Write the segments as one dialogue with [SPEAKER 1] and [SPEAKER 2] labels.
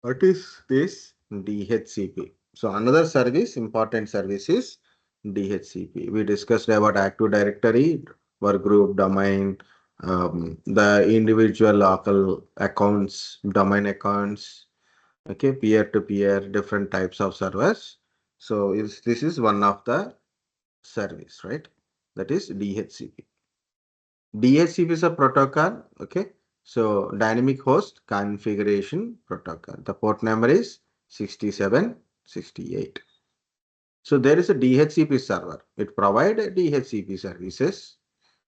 [SPEAKER 1] What is this DHCP? So another service, important service is DHCP. We discussed about Active Directory, work group, domain, the individual local accounts, domain accounts, okay, peer-to-peer, different types of servers. So this is one of the service, right? That is DHCP. DHCP is a protocol, okay? So dynamic host configuration protocol. The port number is 6768. So there is a DHCP server. It provides DHCP services.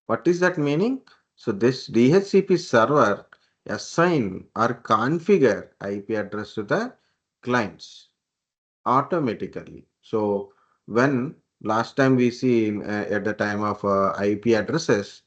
[SPEAKER 1] What is that meaning? So this DHCP server assign or configure IP address to the clients automatically. So when last time we see at the time of IP addresses,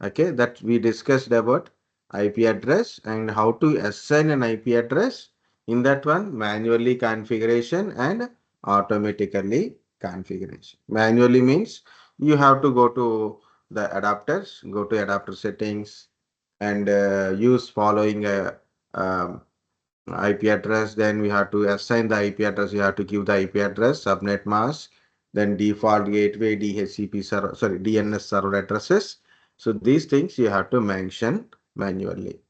[SPEAKER 1] okay, that we discussed about IP address and how to assign an IP address. In that one, manually configuration and automatically configuration. Manually means you have to go to the adapters, go to adapter settings and use following um, IP address, then we have to assign the IP address, you have to give the IP address, subnet mask, then default gateway, DHCP server, sorry, DNS server addresses. So these things you have to mention manually.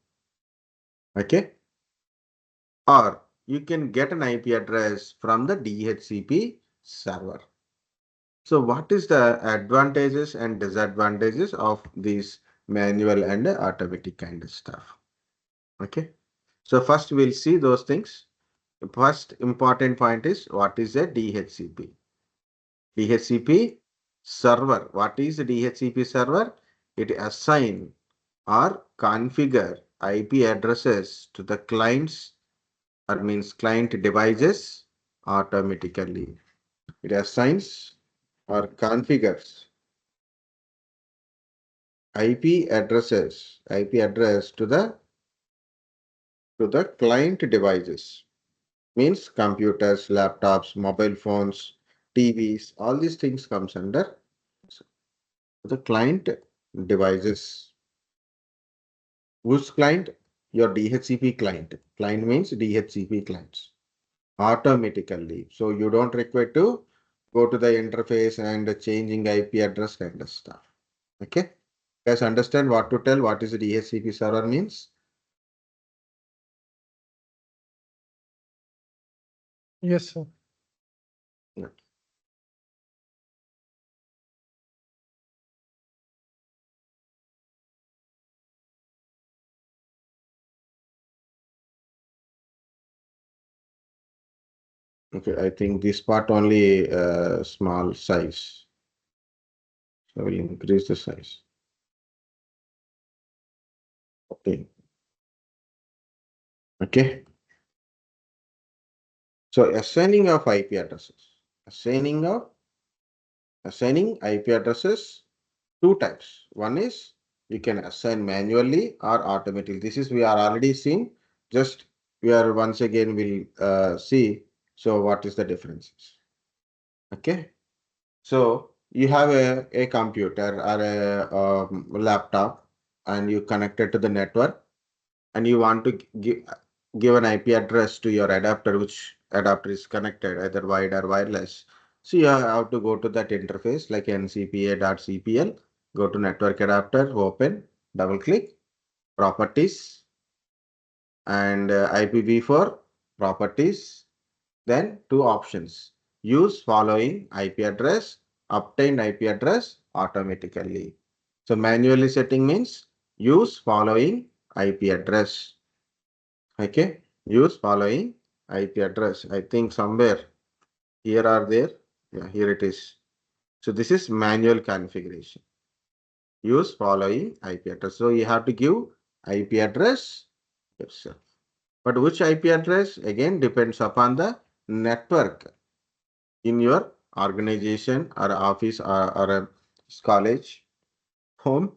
[SPEAKER 1] Okay. Or you can get an IP address from the DHCP server. So what is the advantages and disadvantages of these manual and automatic kind of stuff? Okay. So first we'll see those things. First important point is what is a DHCP? DHCP server. What is a DHCP server? It assign or configure IP addresses to the clients or means client devices automatically. It assigns or configures IP address to the client devices. Means computers, laptops, mobile phones, TVs, all these things comes under the client devices. Whose client? Your DHCP client. Client means DHCP clients automatically. So you don't require to go to the interface and changing IP address kind of stuff. Okay. You guys understand what to tell? What is the DHCP server means?
[SPEAKER 2] Yes, sir.
[SPEAKER 1] Yeah. Okay, I think this part only small size. So I will increase the size. Okay. Okay. So assigning of IP addresses. Assigning of assigning IP addresses two types. One is you can assign manually or automatically. This is we are already seeing. Just we are once again will see. So what is the differences? Okay. So you have a computer or a laptop and you connect it to the network and you want to give an IP address to your adapter, which adapter is connected, either wired or wireless. So you have to go to that interface like ncpa.cpl, go to network adapter, open, double click, properties, and IPv4 properties. Then two options. Use following IP address, obtain IP address automatically. So manually setting means use following IP address. Okay, use following IP address. I think somewhere here or there. Yeah, here it is. So this is manual configuration. Use following IP address. So you have to give IP address yourself. But which IP address again depends upon the network in your organization or office or a college home.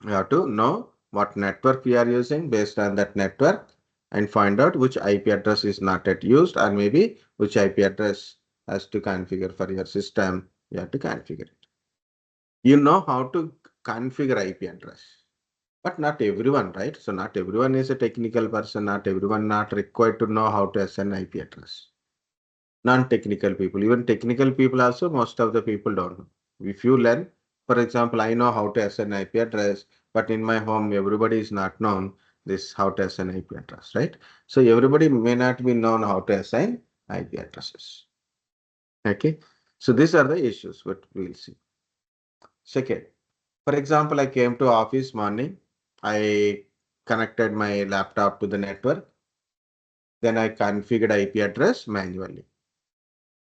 [SPEAKER 1] You have to know what network we are using based on that network and find out which IP address is not yet used or maybe which IP address has to configure for your system. You have to configure it. You know how to configure IP address. But not everyone, right? So not everyone is a technical person, not everyone not required to know how to assign IP address. Non-technical people, even technical people also, most of the people don't know. If you learn, for example, I know how to assign IP address, but in my home, everybody is not known this how to assign IP address, right? So everybody may not be known how to assign IP addresses. Okay. So these are the issues, what we'll see. Second, for example, I came to office morning, I connected my laptop to the network, then I configured IP address manually.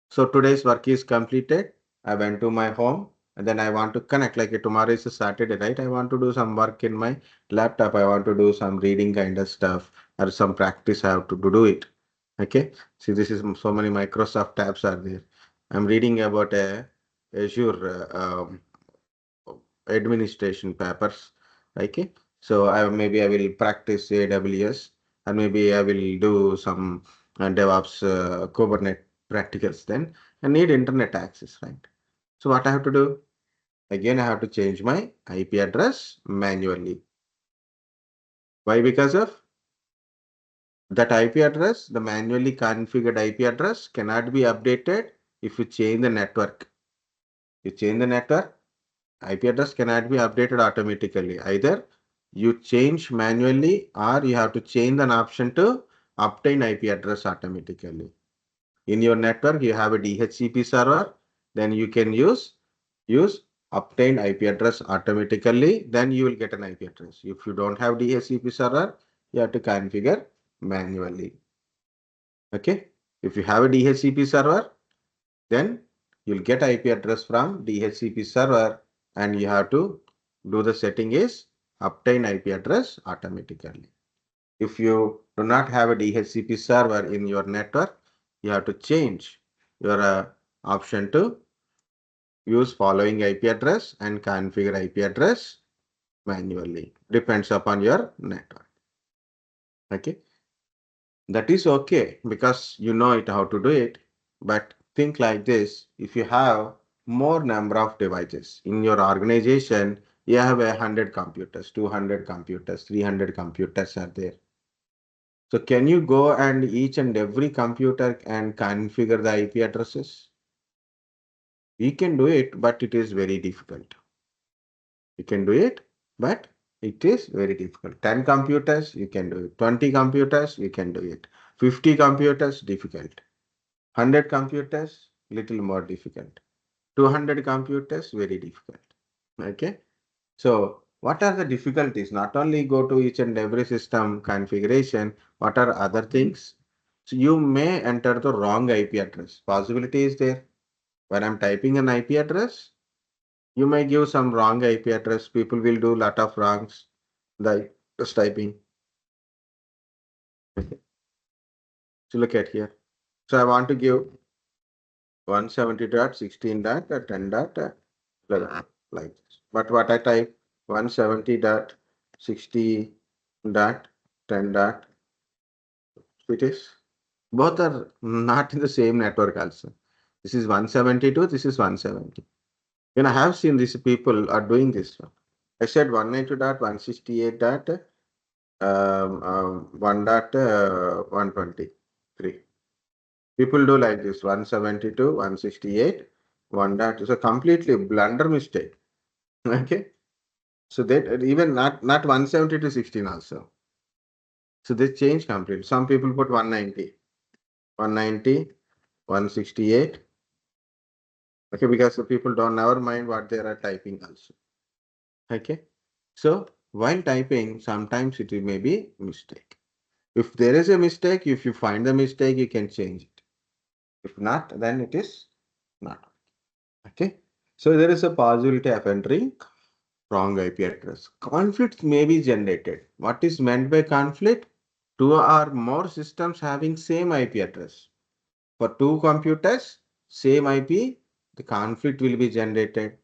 [SPEAKER 1] So today's work is completed. I went to my home and then I want to connect. Like tomorrow is a Saturday, right? I want to do some work in my laptop. I want to do some reading kind of stuff or some practice. I have to do it. Okay. See, this is so many Microsoft tabs are there. I'm reading about a Azure administration papers. Okay. So maybe I will practice AWS and maybe I will do some DevOps Kubernetes practicals then. I need internet access, right? So what I have to do? Again, I have to change my IP address manually. Why? Because of that IP address, the manually configured IP address cannot be updated if you change the network. You change the network, IP address cannot be updated automatically. Either you change manually or you have to change an option to obtain IP address automatically. In your network, you have a DHCP server, then you can use obtain IP address automatically, then you will get an IP address. If you don't have DHCP server, you have to configure manually. Okay. If you have a DHCP server, then you'll get IP address from DHCP server and you have to do the setting is obtain IP address automatically. If you do not have a DHCP server in your network, you have to change your option to use following IP address and configure IP address manually. Depends upon your network. Okay. That is okay because you know it how to do it. But think like this, if you have more number of devices in your organization, you have 100 computers, 200 computers, 300 computers are there. So can you go and each and every computer and configure the IP addresses? You can do it, but it is very difficult. You can do it, but it is very difficult. 10 computers, you can do it. 20 computers, you can do it. 50 computers, difficult. 100 computers, little more difficult. 200 computers, very difficult. Okay. So what are the difficulties? Not only go to each and every system configuration, what are other things? So you may enter the wrong IP address. Possibility is there. When I'm typing an IP address, you may give some wrong IP address. People will do lot of wrongs. Like just typing. So look at here. So I want to give 170.16.10.11 like this. But what I type 170.60.10 dot it is both are not in the same network also. This is 172, this is 170. I have seen these people are doing this one. I said 192.168 dot 1.123. People do like this 172, 168, 1 dot. It's a completely blunder mistake. Okay. So that even not 170 to 16 also. So they change completely. Some people put 190, 190, 168. Okay, because the people don't never mind what they are typing also. Okay. So while typing, sometimes it may be mistake. If there is a mistake, if you find the mistake, you can change it. If not, then it is not. Okay. So there is a possibility of entering wrong IP address. Conflicts may be generated. What is meant by conflict? Two or more systems having same IP address. For two computers, same IP, the conflict will be generated.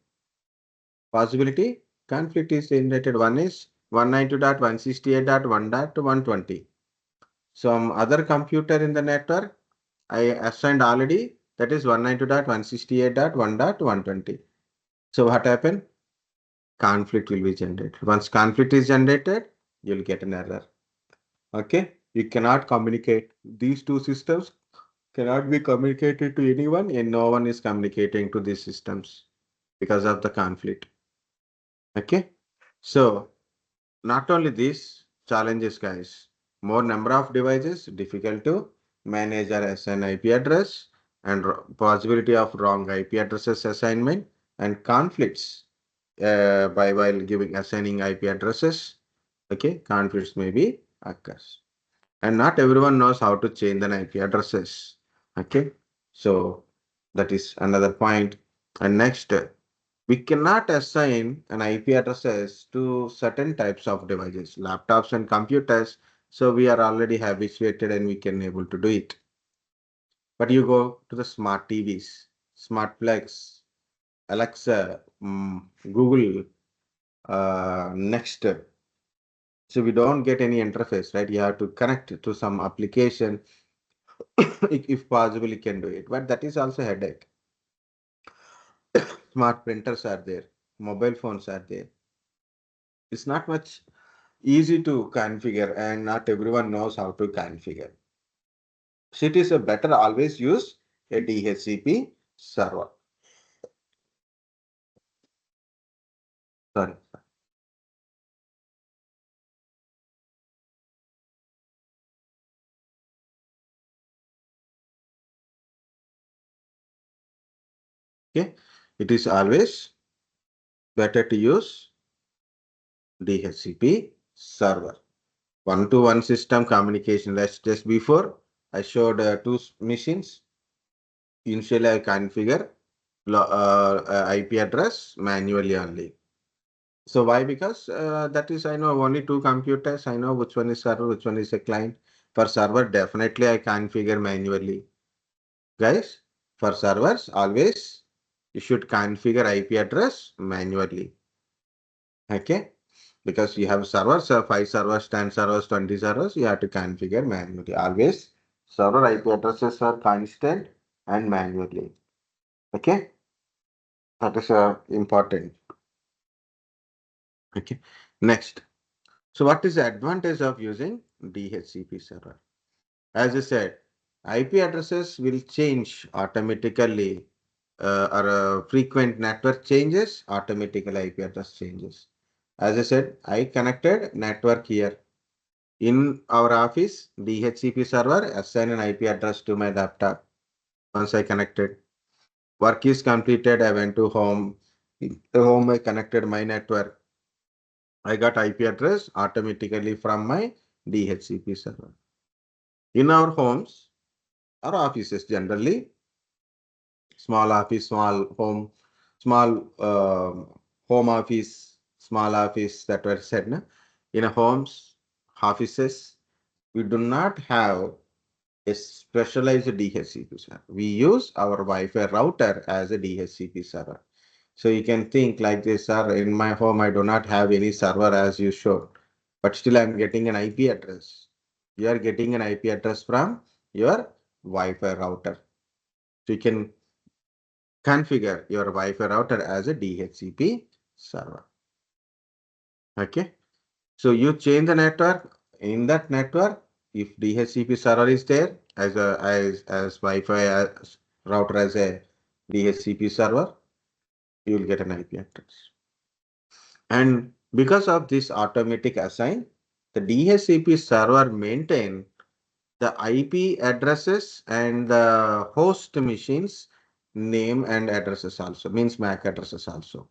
[SPEAKER 1] Possibility, conflict is generated. One is 192.168.1.120. Some other computer in the network, I assigned already, that is 192.168.1.120. So what happened? conflict will be generated. Once conflict is generated, you'll get an error. Okay, you cannot communicate. These two systems cannot be communicated to anyone, and no one is communicating to these systems because of the conflict. Okay, so not only these challenges, guys, more number of devices, difficult to manage or assign IP address, and possibility of wrong IP addresses assignment and conflicts by while giving assigning IP addresses. Okay, conflicts may be occurs, and not everyone knows how to change the IP addresses. Okay, so that is another point. And next, we cannot assign an IP addresses to certain types of devices, laptops and computers. So we are already habituated and we can able to do it. But you go to the smart TVs, smart plugs, Alexa, Google, next. So we don't get any interface, right? You have to connect to some application. If possible, you can do it. But that is also headache. Smart printers are there, mobile phones are there. It's not much easy to configure and not everyone knows how to configure. So it is a better always use a DHCP server. Sorry. Okay. It is always better to use DHCP server. One-to-one system communication. Let's just before I showed two machines. Initially, I configure IP address manually only. So why? Because that is I know only two computers. I know which one is server, which one is a client. For server, definitely I configure manually. Guys, for servers, always you should configure IP address manually. Okay? Because you have servers, 5 servers, 10 servers, 20 servers, you have to configure manually. Always server IP addresses are constant and manually. Okay? That is important. Okay. Next. So what is the advantage of using DHCP server? As I said, IP addresses will change automatically or frequent network changes, automatically IP address changes. As I said, I connected network here. In our office, DHCP server assign an IP address to my laptop. Once I connected, work is completed. I went to home. In the home, I connected my network. I got IP address automatically from my DHCP server. In our homes, our offices generally, small office, small home, small home office, small office that were said. Na? In a homes, offices, we do not have a specialized DHCP server. We use our Wi-Fi router as a DHCP server. So you can think like this, sir, in my home, I do not have any server as you showed, but still I'm getting an IP address. You are getting an IP address from your Wi-Fi router. So you can configure your Wi-Fi router as a DHCP server. Okay. So you change the network. In that network, if DHCP server is there as Wi-Fi router as a DHCP server, you will get an IP address. And because of this automatic assign, the DHCP server maintain the IP addresses and the host machines name and addresses also, means MAC addresses also.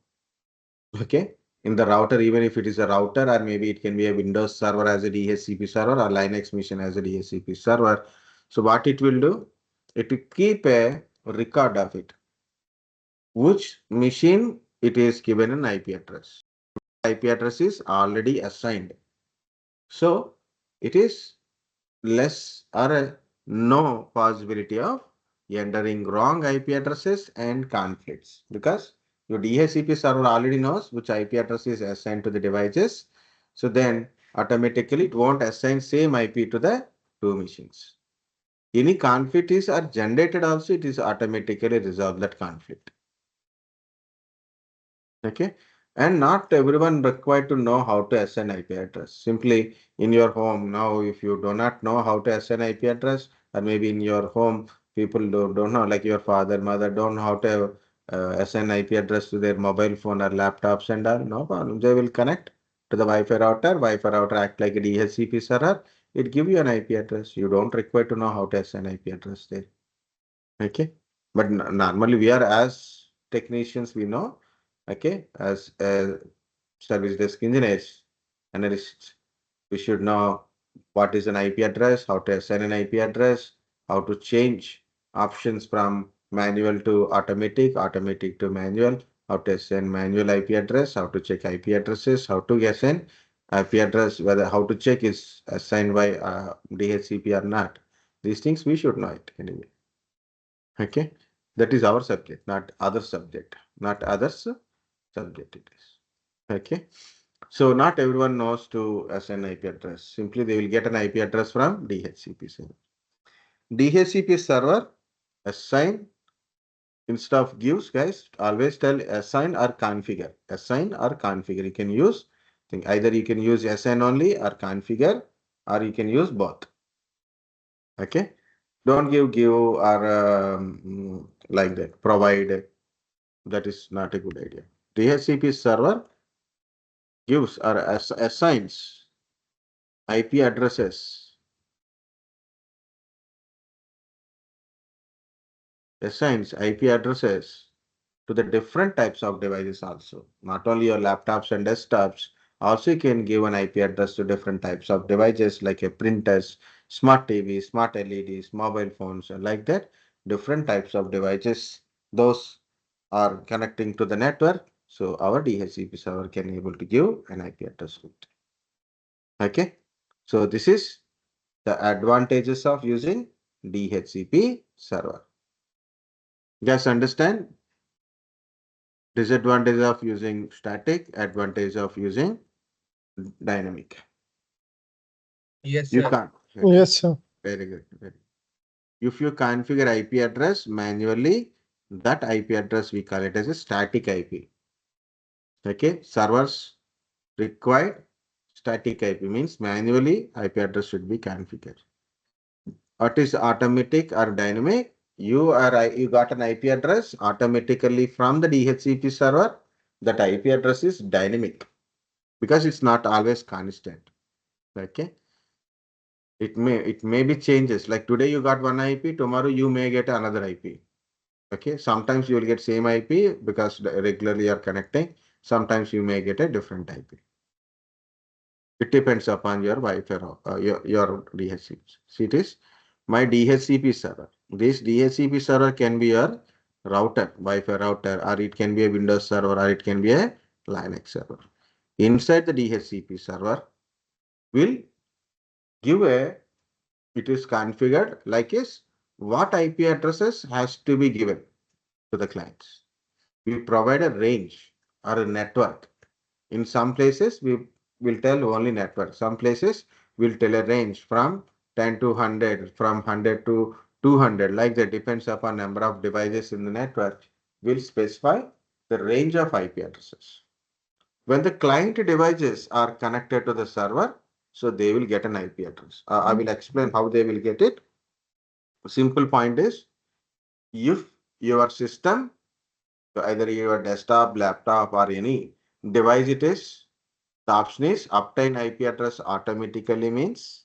[SPEAKER 1] Okay. In the router, even if it is a router or maybe it can be a Windows server as a DHCP server or Linux machine as a DHCP server. So what it will do, it will keep a record of it. Which machine it is given an IP address. IP address is already assigned. So it is less or no possibility of entering wrong IP addresses and conflicts because your DHCP server already knows which IP address is assigned to the devices. So then automatically it won't assign same IP to the two machines. Any conflict is are generated also, it is automatically resolve that conflict. Okay. And not everyone required to know how to assign IP address. Simply in your home now, if you do not know how to assign IP address, or maybe in your home people don't know, like your father, mother don't know how to assign IP address to their mobile phone or laptops and all, no problem. They will connect to the Wi-Fi router. Wi-Fi router act like a DHCP server. It give you an IP address. You don't require to know how to assign IP address there. Okay, but normally we are as technicians, we know, okay, as service desk engineers, analysts, we should know what is an IP address, how to assign an IP address, how to change options from manual to automatic, automatic to manual, how to assign manual IP address, how to check IP addresses, how to assign IP address, whether how to check is assigned by DHCP or not. These things we should know it anyway. Okay, that is our subject, not other subject, not others subject it is. Okay, so not everyone knows to assign IP address. Simply they will get an IP address from DHCP server. DHCP server assign instead of gives, guys, always tell assign or configure. Assign or configure. You can use either you can use assign only or configure, or you can use both. Okay, don't give or like that. Provide. That is not a good idea. DHCP server gives or assigns IP addresses, assigns IP addresses to the different types of devices also. Not only your laptops and desktops, also you can give an IP address to different types of devices like a printers, smart TV, smart LEDs, mobile phones, and like that. Different types of devices, those are connecting to the network. So our DHCP server can able to give an IP address to it. Okay. So this is the advantages of using DHCP server. You guys understand? Disadvantage of using static, advantage of using dynamic.
[SPEAKER 2] Yes,
[SPEAKER 1] You
[SPEAKER 2] sir.
[SPEAKER 1] can't. Okay.
[SPEAKER 3] Yes, sir.
[SPEAKER 1] Very good. Very. If you configure IP address manually, that IP address we call it as a static IP. Okay. Servers required static IP means manually IP address should be configured. What is automatic or dynamic? You got an IP address automatically from the DHCP server. That IP address is dynamic because it's not always constant. Okay, it may be changes. Like today you got one IP, tomorrow you may get another IP. Okay, sometimes you will get same IP because regularly you are connecting. Sometimes you may get a different IP. It depends upon your Wi-Fi, your DHCP. See, it is my DHCP server. This DHCP server can be your router, Wi-Fi router, or it can be a Windows server, or it can be a Linux server. Inside the DHCP server will give a, it is configured like is what IP addresses has to be given to the clients. We provide a range or a network. In some places, we will tell only network. Some places will tell a range from 10 to 100, from 100 to 200, like that depends upon number of devices in the network. Will specify the range of IP addresses. When the client devices are connected to the server, so they will get an IP address. I will explain how they will get it. Simple point is, if your system, either your desktop, laptop, or any device it is, the option is obtain IP address automatically means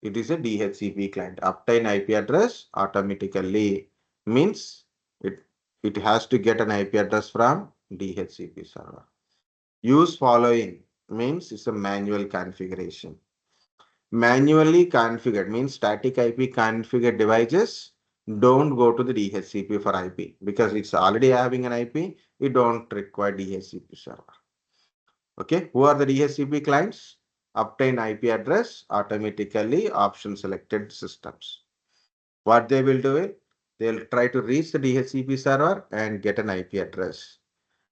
[SPEAKER 1] it is a DHCP client. Obtain IP address automatically means it, it has to get an IP address from DHCP server. Use following means it's a manual configuration. Manually configured means static IP configured devices don't go to the DHCP for IP because it's already having an IP. You don't require DHCP server. Okay, who are the DHCP clients? Obtain IP address automatically option selected systems. What they will do it, they'll try to reach the DHCP server and get an IP address.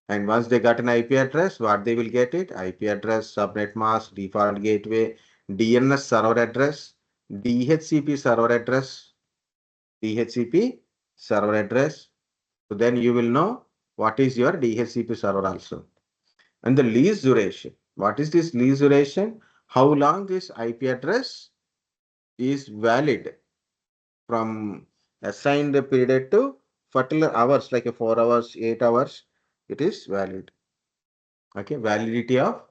[SPEAKER 1] And once they got an IP address, what they will get it? IP address, subnet mask, default gateway, DNS server address, DHCP server address, DHCP server address. So then you will know what is your DHCP server also. And the lease duration. What is this lease duration? How long this IP address is valid from assigned period to particular hours, like a 4 hours, 8 hours, it is valid. Okay, validity of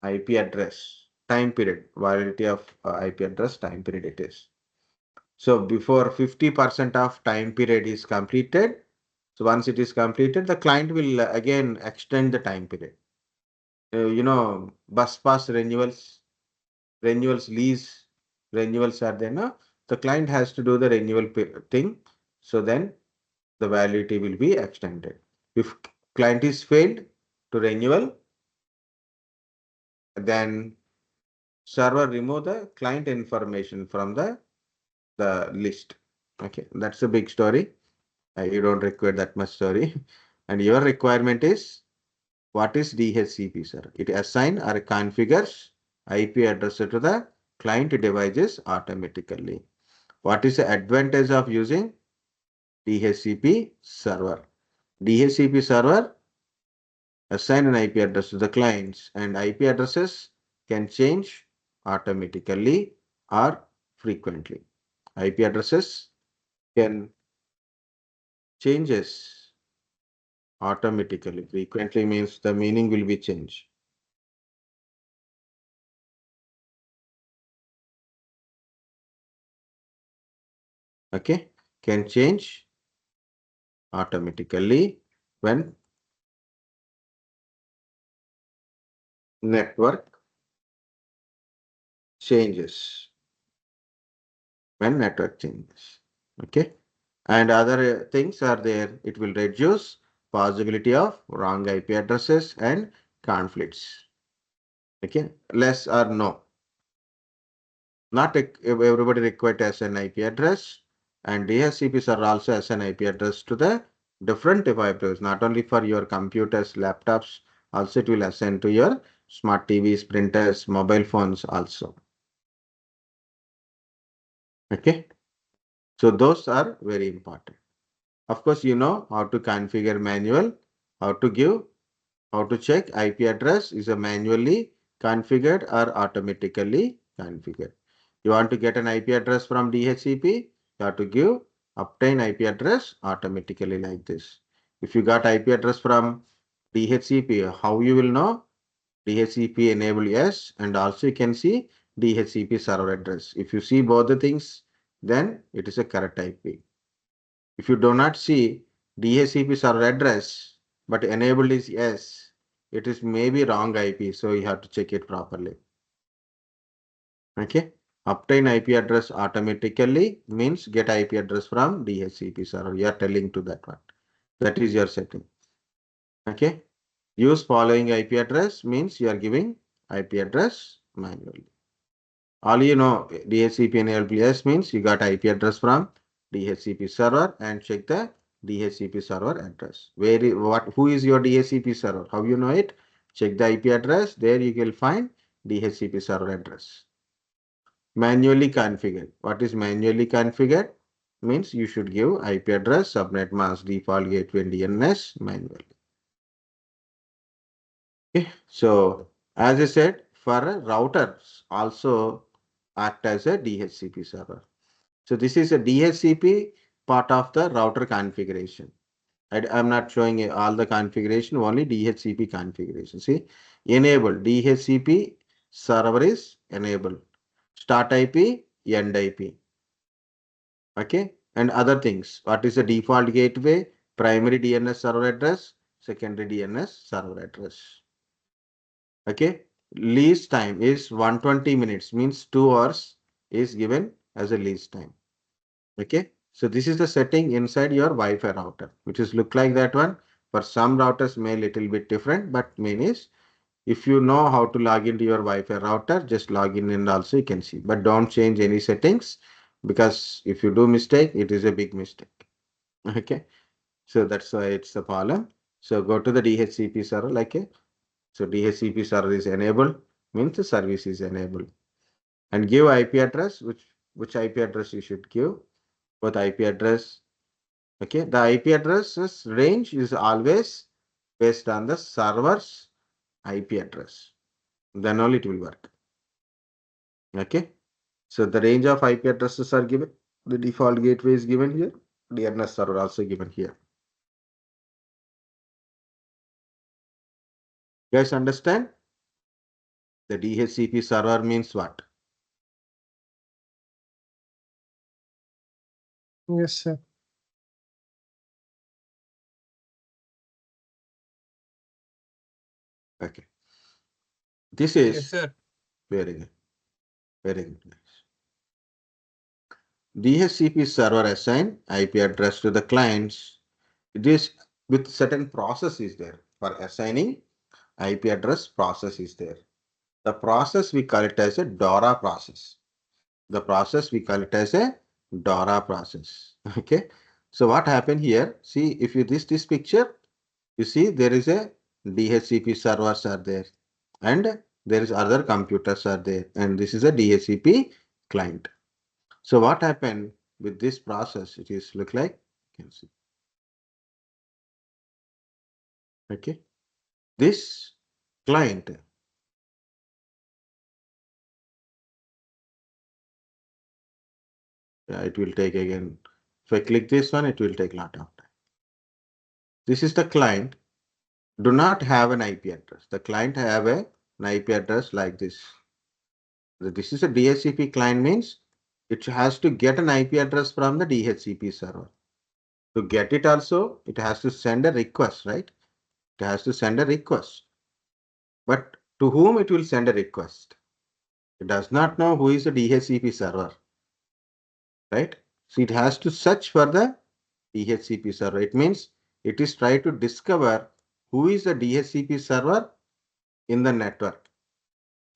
[SPEAKER 1] IP address, time period, validity of IP address, time period it is. So before 50% of time period is completed, so once it is completed, the client will again extend the time period. Bus pass renewals, lease renewals are there, no? The client has to do the renewal thing. So then the validity will be extended. If client is failed to renewal, then server remove the client information from the list. Okay, that's a big story. You don't require that much story. And your requirement is, what is DHCP, sir? It assign or configures IP address to the client devices automatically. What is the advantage of using DHCP server? DHCP server assign an IP address to the clients, and IP addresses can change automatically or frequently. IP addresses can changes automatically. Frequently means the meaning will be changed. Okay, can change automatically when network changes. When network changes. Okay, and other things are there. It will reduce possibility of wrong IP addresses and conflicts. Okay, less or no. Not everybody required as an IP address, and DHCPs are also as an IP address to the different devices, not only for your computers, laptops, also it will assign to your smart TVs, printers, mobile phones also. Okay, so those are very important. Of course, you know how to configure manual, how to give, how to check IP address is a manually configured or automatically configured. You want to get an IP address from DHCP, you have to give obtain IP address automatically like this. If you got IP address from DHCP, how you will know? DHCP enable yes, and also you can see DHCP server address. If you see both the things, then it is a correct IP. If you do not see DHCP server address, but enabled is yes, it is maybe wrong IP, so you have to check it properly. Okay. Obtain IP address automatically means get IP address from DHCP server. You are telling to that one. That is your setting. Okay. Use following IP address means you are giving IP address manually. All you know, DHCP enabled yes means you got IP address from DHCP server and check the DHCP server address. Who is your DHCP server? How you know it? Check the IP address. There you will find DHCP server address. Manually configured. What is manually configured? Means you should give IP address, subnet mask, default gateway, and DNS manually. Okay. So as I said, for routers also act as a DHCP server. So this is a DHCP part of the router configuration. I'm not showing all the configuration, only DHCP configuration. See, enable DHCP server is enabled. Start IP, end IP. Okay, and other things. What is the default gateway? Primary DNS server address, secondary DNS server address. Okay, lease time is 120 minutes, means 2 hours is given as a lease time. Okay, so this is the setting inside your Wi-Fi router, which is look like that one. For some routers may little bit different, but main is if you know how to log into your Wi-Fi router, just log in and also you can see. But don't change any settings, because if you do mistake, it is a big mistake. Okay, so that's why it's a problem. So go to the DHCP server like a, so DHCP server is enabled, means the service is enabled, and give IP address, which IP address you should give, both IP address. Okay, the IP addresses range is always based on the server's IP address. Then only it will work. Okay. So the range of IP addresses are given. The default gateway is given here. DNS server also given here. You guys understand? The DHCP server means what?
[SPEAKER 2] Yes, sir.
[SPEAKER 1] Okay. This
[SPEAKER 2] Yes,
[SPEAKER 1] is
[SPEAKER 2] sir.
[SPEAKER 1] very good. Very good. DHCP server assign IP address to the clients. It is with certain process is there for assigning IP address process is there. The process we call it as a DORA process. The process we call it as a DORA process. Okay. So what happened here? See, if you this picture, you see there is a DHCP servers are there, and there is other computers are there, and this is a DHCP client. So what happened with this process? It is look like you can see. Okay. This client, it will take again. If I click this one, it will take a lot of time. This is the client. Do not have an IP address. The client have an IP address like this. This is a DHCP client means it has to get an IP address from the DHCP server. To get it also, it has to send a request, right? It has to send a request. But to whom it will send a request? It does not know who is the DHCP server, right? So it has to search for the DHCP server. It means it is trying to discover who is the DHCP server in the network.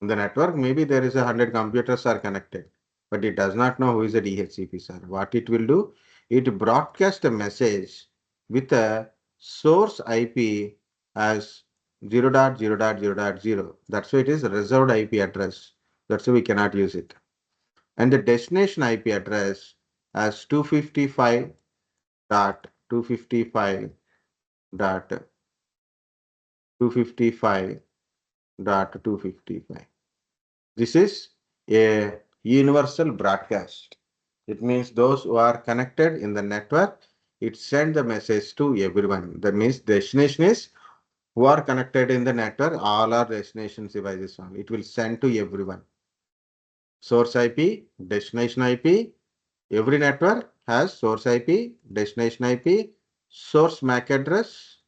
[SPEAKER 1] In the network, maybe there is 100 computers are connected, but it does not know who is the DHCP server. What it will do, it broadcast a message with a source IP as 0.0.0.0. That's why it is a reserved IP address. That's why we cannot use it. And the destination IP address as 255.255.255.255. This is a universal broadcast. It means those who are connected in the network, it send the message to everyone. That means destination is who are connected in the network, all are destination devices only. It will send to everyone. Source IP, destination IP. Every network has source IP, destination IP, source MAC address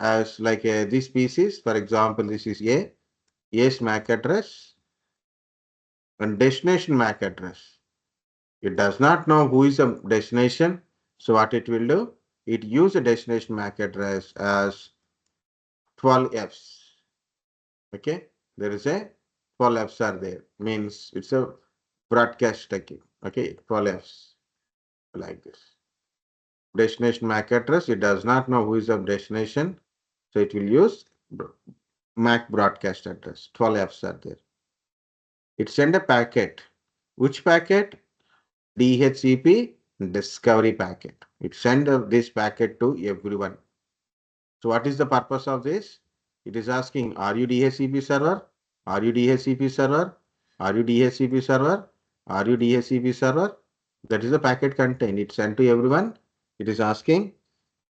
[SPEAKER 1] as like this species. For example, this is A's MAC address and destination MAC address. It does not know who is the destination. So what it will do? It use a destination MAC address as 12 Fs. Okay. There is a 12 Fs are there. Means it's a broadcast taking. Okay. 12 Fs like this. Destination MAC address. It does not know who is the destination. So it will use MAC broadcast address. 12 Fs are there. It send a packet. Which packet? DHCP discovery packet. It send this packet to everyone. So what is the purpose of this? It is asking, are you DHCP server? Are you DHCP server? Are you DHCP server? Are you DHCP server? That is the packet content. It sent to everyone. It is asking,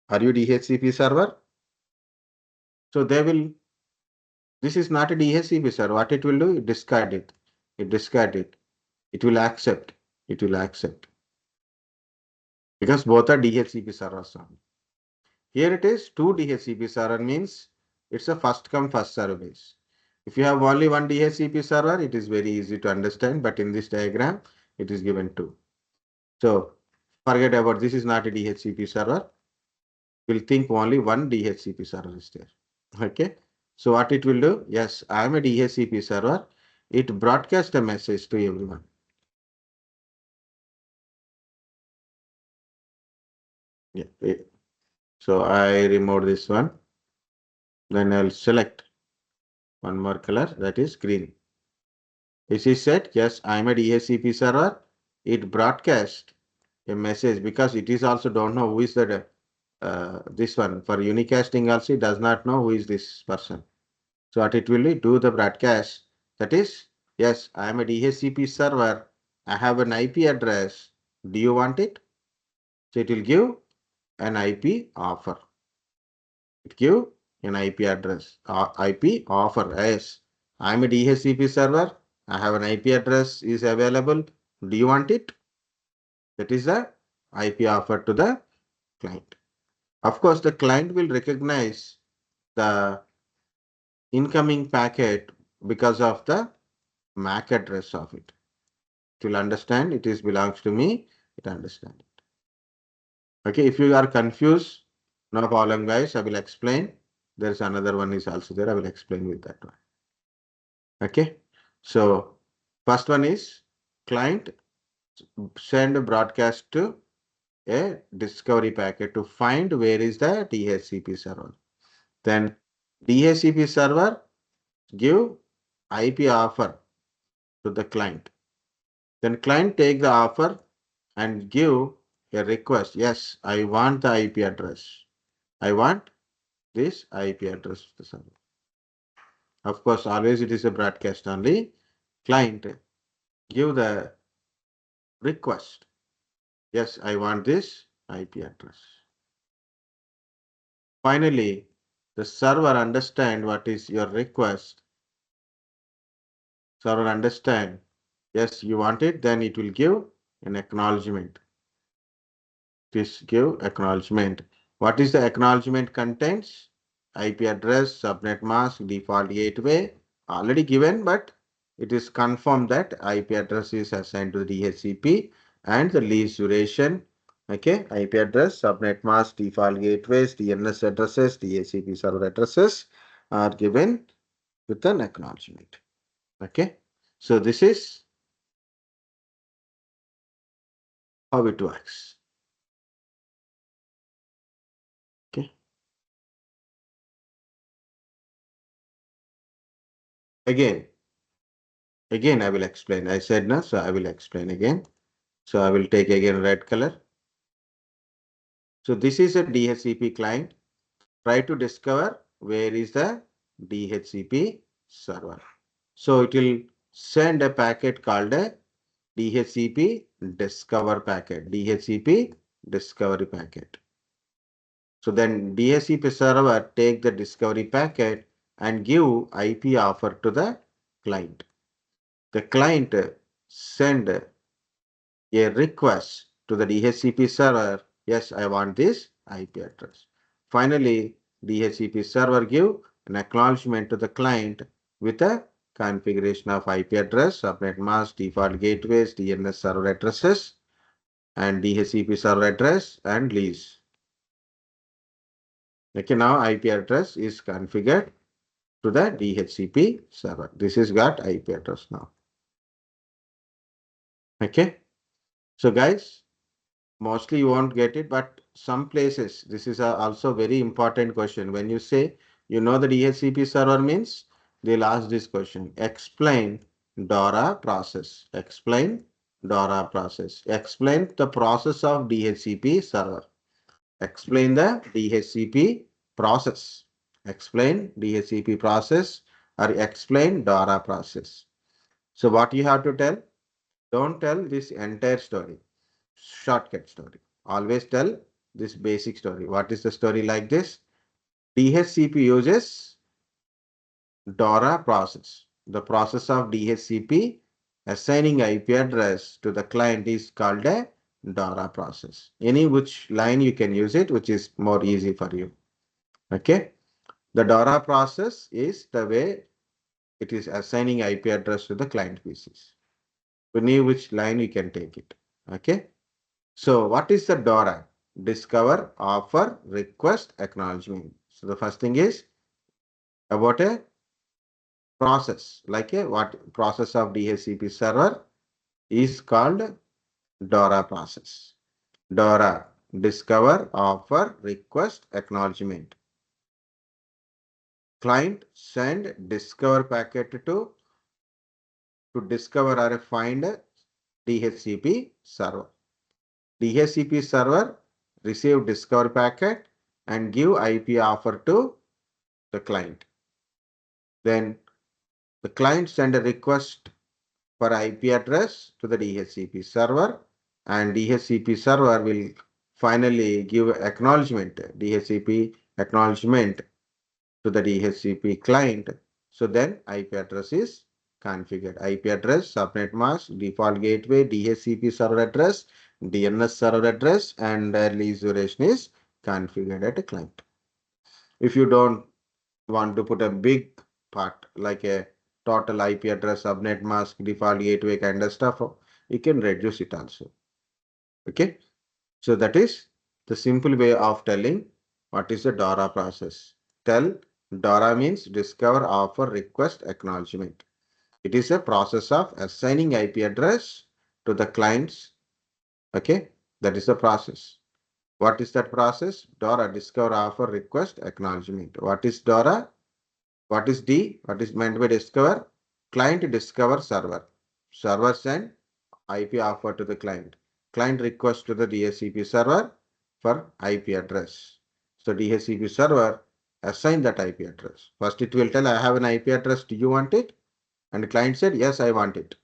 [SPEAKER 1] are you DHCP server? So they will, this is not a DHCP server. What it will do? It discard it. It discard it. It will accept. It will accept. Because both are DHCP servers only. Here it is 2 DHCP server means it's a first come first serve base. If you have only one DHCP server, it is very easy to understand, but in this diagram, it is given 2. So forget about this is not a DHCP server. We'll think only one DHCP server is there. Okay. So what it will do? Yes, I am a DHCP server. It broadcasts a message to everyone. Yeah. So I remove this one. Then I'll select one more color that is green. This is said, yes, I am a DHCP server. It broadcasts a message because it is also don't know who is the this one for unicasting also it does not know who is this person. So what it will do the broadcast. That is, yes, I am a DHCP server. I have an IP address. Do you want it? So it will give an IP offer. It give an IP address or IP offer. Yes, I am a DHCP server. I have an IP address is available. Do you want it? That is the IP offer to the client. Of course, the client will recognize the incoming packet because of the MAC address of it. It will understand it is belongs to me. It understand it. Okay, if you are confused, no problem, guys. I will explain. There's another one is also there. I will explain with that one. Okay, so first one is client send a broadcast to a discovery packet to find where is the DHCP server. Then DHCP server give IP offer to the client. Then client take the offer and give a request. Yes, I want the IP address. I want this IP address to the server. Of course, always it is a broadcast only. Client give the request. Yes, I want this IP address. Finally, the server understand what is your request. Server understand. Yes, you want it, then it will give an acknowledgement. This give acknowledgement. What is the acknowledgement contains? IP address, subnet mask, default gateway, already given, but it is confirmed that IP address is assigned to the DHCP and the lease duration. Okay, IP address, subnet mask, default gateways, DNS addresses, DHCP server addresses are given with an acknowledgement. Okay, so this is how it works. Okay, again, I will explain. I said no, so I will explain again. So I will take again red color. So this is a DHCP client. Try to discover where is the DHCP server. So it will send a packet called a DHCP discover packet. DHCP discovery packet. So then DHCP server take the discovery packet and give IP offer to the client. The client send a request to the DHCP server. Yes, I want this IP address. Finally, DHCP server give an acknowledgement to the client with a configuration of IP address, subnet mask, default gateways, DNS server addresses, and DHCP server address and lease. Okay, now IP address is configured to the DHCP server. This is got IP address now. Okay, so guys, mostly you won't get it, but some places, this is also very important question. When you say, you know the DHCP server means, they'll ask this question. Explain DORA process. Explain DORA process. Explain the process of DHCP server. Explain the DHCP process. Explain DHCP process or explain DORA process. So what you have to tell? Don't tell this entire story. Shortcut story. Always tell this basic story. What is the story like this? DHCP uses DORA process. The process of DHCP assigning IP address to the client is called a DORA process. Any which line you can use it, which is more easy for you. Okay. The DORA process is the way it is assigning IP address to the client PCs. Any which line you can take it. Okay. So what is the DORA? Discover, offer, request, acknowledgement. So the first thing is about a process, like a what process of DHCP server is called DORA process. DORA, discover, offer, request, acknowledgement. Client send discover packet to discover or find DHCP server. DHCP server receive discover packet and give IP offer to the client. Then the client send a request for IP address to the DHCP server, and DHCP server will finally give acknowledgement, DHCP acknowledgement to the DHCP client. So then IP address is configured. IP address, subnet mask, default gateway, DHCP server address, DNS server address, and release duration is configured at a client. If you don't want to put a big part like a total IP address, subnet mask, default gateway kind of stuff, you can reduce it also. Okay. So that is the simple way of telling what is the DORA process. Tell DORA means discover, offer, request, acknowledgement. It is a process of assigning IP address to the clients. Okay. That is the process. What is that process? DORA, discover, offer, request, acknowledgement. What is DORA? What is D? What is meant by discover? Client discover server. Server send IP offer to the client. Client request to the DHCP server for IP address. So DHCP server assign that IP address. First it will tell I have an IP address. Do you want it? And the client said yes, I want it.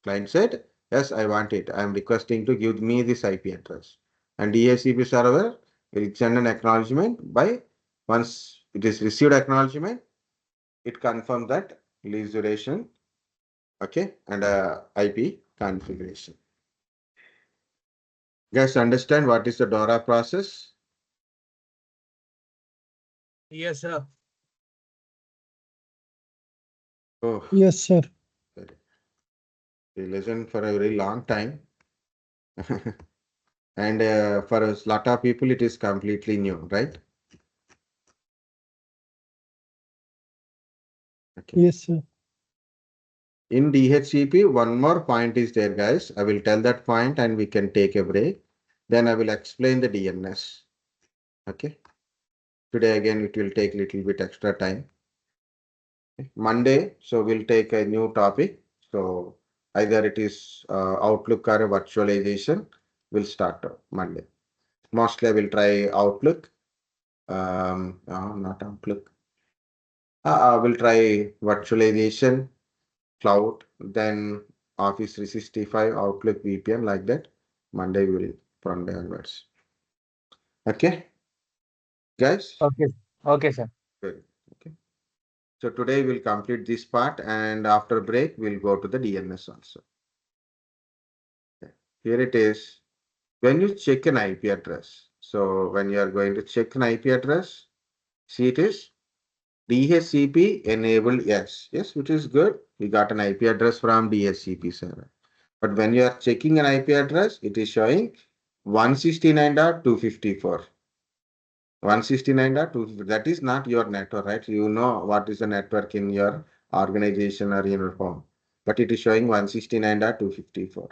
[SPEAKER 1] Client said yes, I want it. I am requesting to give me this IP address. And DHCP server will send an acknowledgement by once it is received acknowledgement, it confirms that lease duration, okay, and IP configuration. Guys, understand what is the DORA process?
[SPEAKER 2] Yes, sir.
[SPEAKER 1] Oh,
[SPEAKER 3] Yes, sir.
[SPEAKER 1] we listen for a very long time. And for a lot of people, it is completely new, right? Okay.
[SPEAKER 3] Yes, sir.
[SPEAKER 1] In DHCP, one more point is there, guys. I will tell that point and we can take a break. Then I will explain the DNS. Okay. Today again, it will take a little bit extra time. Monday, so we'll take a new topic. So either it is Outlook or virtualization. We'll start Monday. Mostly I will try Outlook. Not Outlook. I will try virtualization, cloud, then Office 365, Outlook VPN like that. Monday we will from there onwards. Okay, guys.
[SPEAKER 2] Okay. Okay, sir.
[SPEAKER 1] Good. Okay. So today we'll complete this part, and after break we'll go to the DNS also. Okay. Here it is. When you check an IP address, so when you are going to check an IP address, see it is DHCP enabled yes, yes, which is good. We got an IP address from DHCP server. But when you are checking an IP address, it is showing 169.254. 169.254. That is not your network, right? You know what is the network in your organization or in your home. But it is showing 169.254.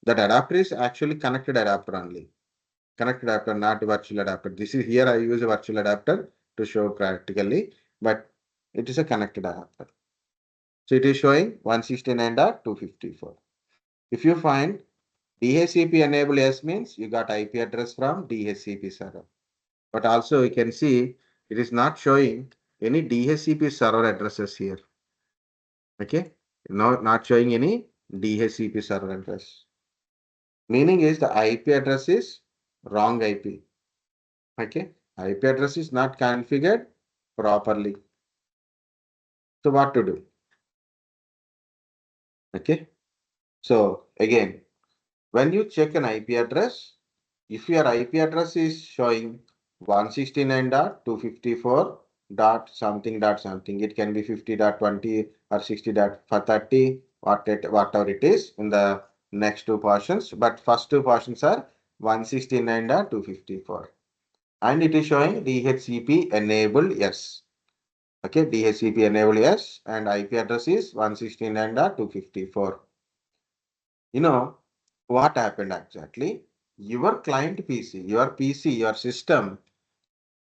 [SPEAKER 1] That adapter is actually connected adapter only. Connected adapter, not virtual adapter. This is here I use a virtual adapter to show practically, but it is a connected adapter. So it is showing 169.254. If you find DHCP enable yes means you got IP address from DHCP server. But also you can see it is not showing any DHCP server addresses here. Okay, no, not showing any DHCP server address. Meaning is the IP address is wrong IP. Okay, IP address is not configured properly. So what to do? Okay, so again, when you check an IP address, if your IP address is showing 169.254 dot something, it can be 50.20 or 60.30, whatever it is in the next two portions, but first two portions are 169.254. And it is showing DHCP enabled yes. Okay, DHCP enabled yes, and IP address is 169.254. You know what happened exactly? Your client PC, your system,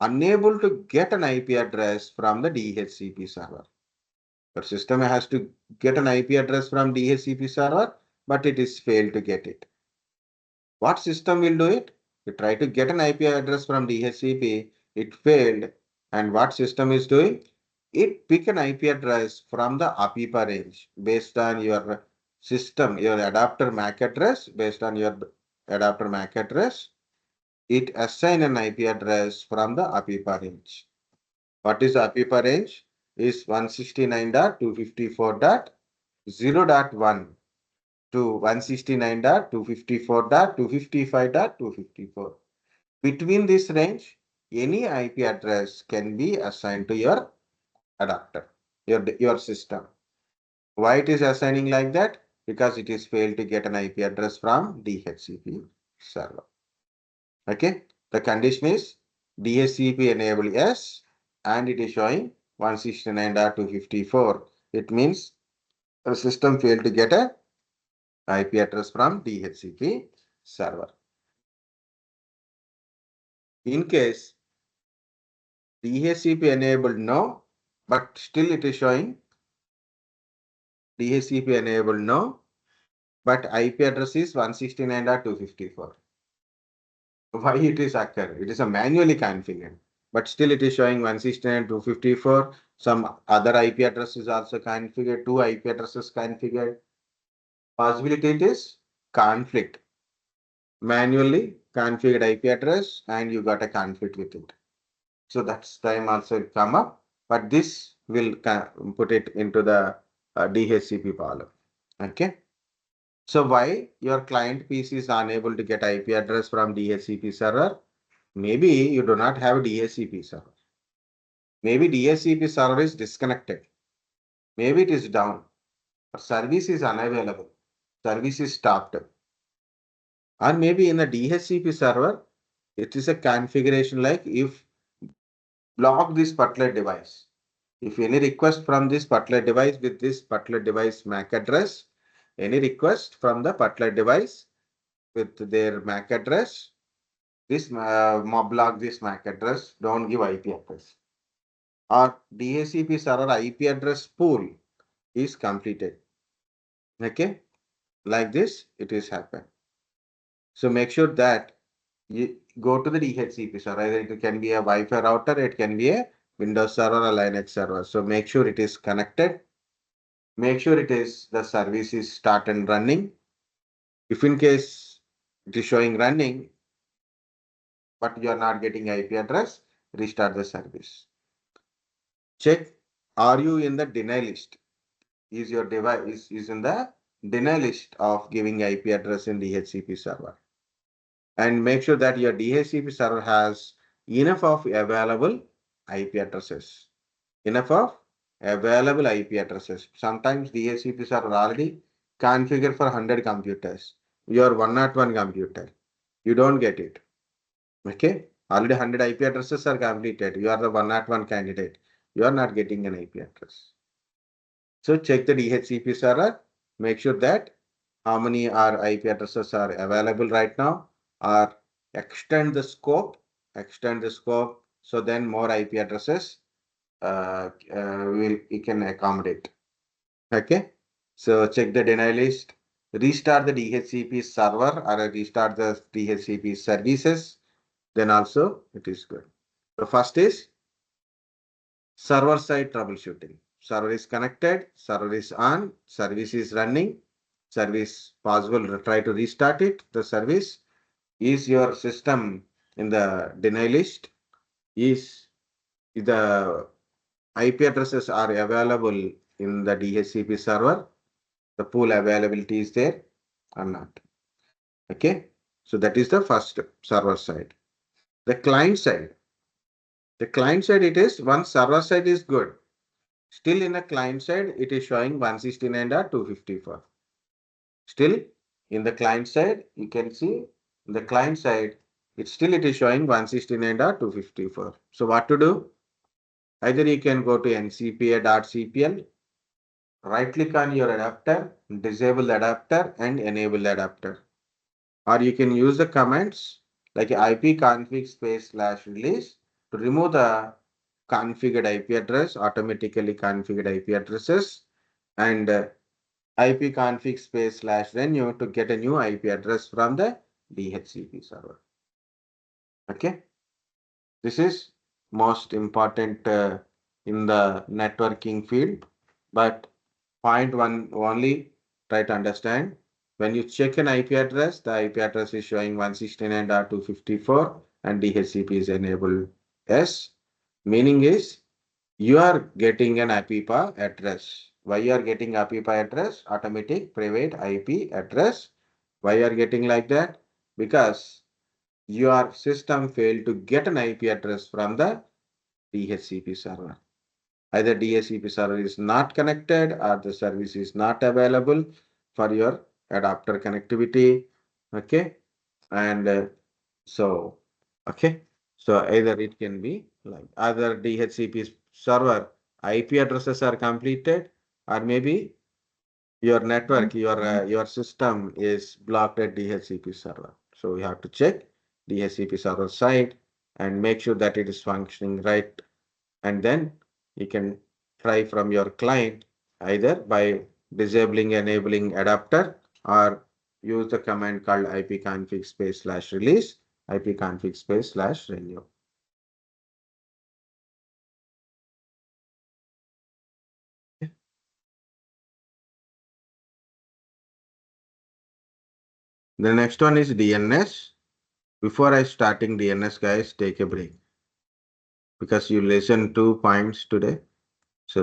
[SPEAKER 1] unable to get an IP address from the DHCP server. Your system has to get an IP address from DHCP server, but it is failed to get it. What system will do it? You try to get an IP address from DHCP, it failed, and what system is doing? it pick an IP address from the APIPA range based on your system, your adapter MAC address, based on your adapter MAC address, it assign an IP address from the APIPA range. What is the APIPA range? Is 169.254.0.1 to 169.254.255.254. Between this range, any IP address can be assigned to your adapter, your system. Why it is assigning like that? Because it is failed to get an IP address from DHCP server. Okay, the condition is DHCP enable yes, and it is showing 169.254. It means the system failed to get a IP address from DHCP server. In case DHCP enabled no, but still it is showing DHCP enabled no, but IP address is 169.254. Why it is occur? It is a manually configured, but still it is showing 169.254. Some other IP address is also configured, two IP addresses configured. Possibility it is conflict. Manually configured IP address and you got a conflict with it. So that's time also come up, but this will put it into the DHCP column. Okay. So why your client PC is unable to get IP address from DHCP server? Maybe you do not have DHCP server. Maybe DHCP server is disconnected. Maybe it is down. Service is unavailable. Service is stopped. Or maybe in the DHCP server, it is a configuration like if block this particular device. If any request from this particular device with this particular device MAC address, any request from the particular device with their MAC address, this block this MAC address, don't give IP address. Or DHCP server IP address pool is completed. Okay, like this it is happen. So make sure that you go to the DHCP server. Either it can be a Wi-Fi router, it can be a Windows server or Linux server. So make sure it is connected. Make sure it is the service is start and running. If in case it is showing running, but you are not getting IP address, restart the service. Check, are you in the deny list? Is your device is in the deny list of giving IP address in DHCP server? And make sure that your DHCP server has enough of available IP addresses. Enough of available IP addresses. Sometimes DHCP server already configured for 100 computers. Your 101 computer. You don't get it. Okay. Already 100 IP addresses are completed. You are the 101 candidate. You are not getting an IP address. So check the DHCP server. Make sure that how many IP addresses are available right now, or extend the scope. So then more IP addresses we can accommodate. Okay. So check the deny list. Restart the DHCP server or restart the DHCP services. Then also it is good. The first is server side troubleshooting. Server is connected, server is on, service is running, service possible, try to restart it. The service is your system in the deny list. Is the IP addresses are available in the DHCP server? The pool availability is there or not? Okay. So that is the first server side. The client side. The client side it is once server side is good. Still in the client side, it is showing 169.254. Still in the client side, you can see in the client side, it is showing 169.254. So what to do? Either you can go to ncpa.cpl, right click on your adapter, disable the adapter and enable the adapter. Or you can use the commands like ipconfig space/release to remove the configured IP address, automatically configured IP addresses, and ipconfig space/renew to get a new IP address from the DHCP server. Okay, this is most important in the networking field, but point one only try to understand. When you check an IP address, the IP address is showing 169.254 and DHCP is enabled. Yes, meaning is you are getting an IP address. Why you are getting IP address? Automatic private IP address. Why you are getting like that? Because your system failed to get an IP address from the DHCP server. Either DHCP server is not connected or the service is not available for your adapter connectivity. Okay. And so, okay. So either it can be like other DHCP server IP addresses are completed, or maybe your network, your system is blocked at DHCP server. So you have to check DHCP server side and make sure that it is functioning right, and then you can try from your client either by disabling enabling adapter or use the command called ipconfig space slash release ipconfig space slash renew. The next one is DNS. Before I starting DNS, guys, take a break because you listen 2 points today. So